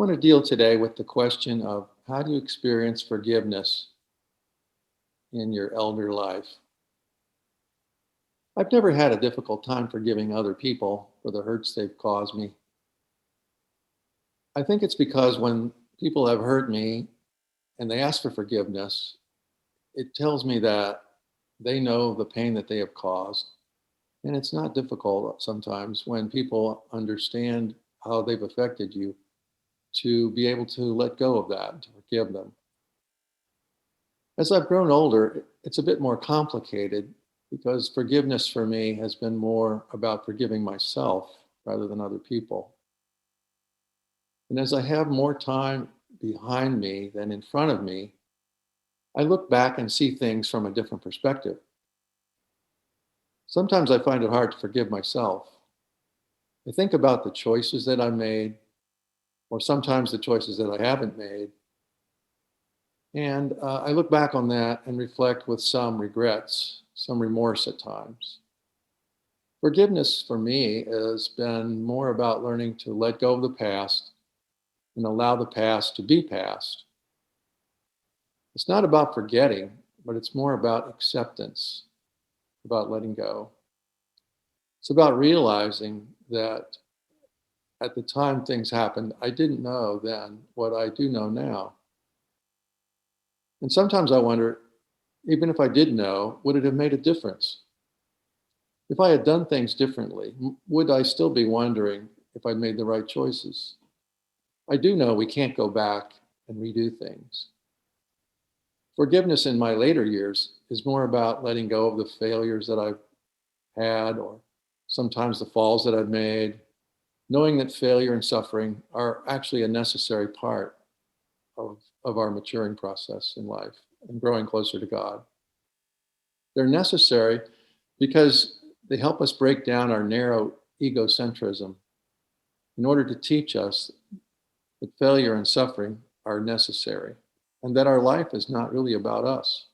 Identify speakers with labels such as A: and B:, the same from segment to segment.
A: want to deal today with the question of how do you experience forgiveness in your elder life? I've never had a difficult time forgiving other people for the hurts they've caused me. I think it's because when people have hurt me and they ask for forgiveness, it tells me that they know the pain that they have caused. And it's not difficult sometimes when people understand how they've affected you to be able to let go of that, to forgive them. As I've grown older, it's a bit more complicated because forgiveness for me has been more about forgiving myself rather than other people. And as I have more time behind me than in front of me, I look back and see things from a different perspective. Sometimes I find it hard to forgive myself. I think about the choices that I made, or sometimes the choices that I haven't made. And I look back on that and reflect with some regrets, some remorse at times. Forgiveness for me has been more about learning to let go of the past and allow the past to be past. It's not about forgetting, but it's more about acceptance, about letting go. It's about realizing that at the time things happened, I didn't know then what I do know now. And sometimes I wonder, even if I did know, would it have made a difference? If I had done things differently, would I still be wondering if I'd made the right choices? I do know we can't go back and redo things. Forgiveness in my later years is more about letting go of the failures that I've had, or sometimes the falls that I've made, knowing that failure and suffering are actually a necessary part of our maturing process in life and growing closer to God. They're necessary because they help us break down our narrow egocentrism in order to teach us that failure and suffering are necessary and that our life is not really about us.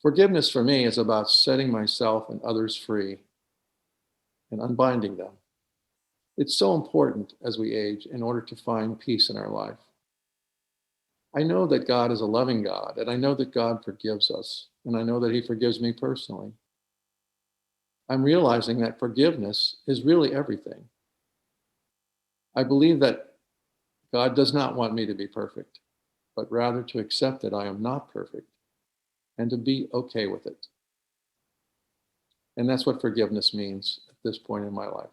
A: Forgiveness for me is about setting myself and others free and unbinding them. It's so important as we age in order to find peace in our life. I know that God is a loving God, and I know that God forgives us, and I know that He forgives me personally. I'm realizing that forgiveness is really everything. I believe that God does not want me to be perfect, but rather to accept that I am not perfect and to be okay with it. And that's what forgiveness means at this point in my life.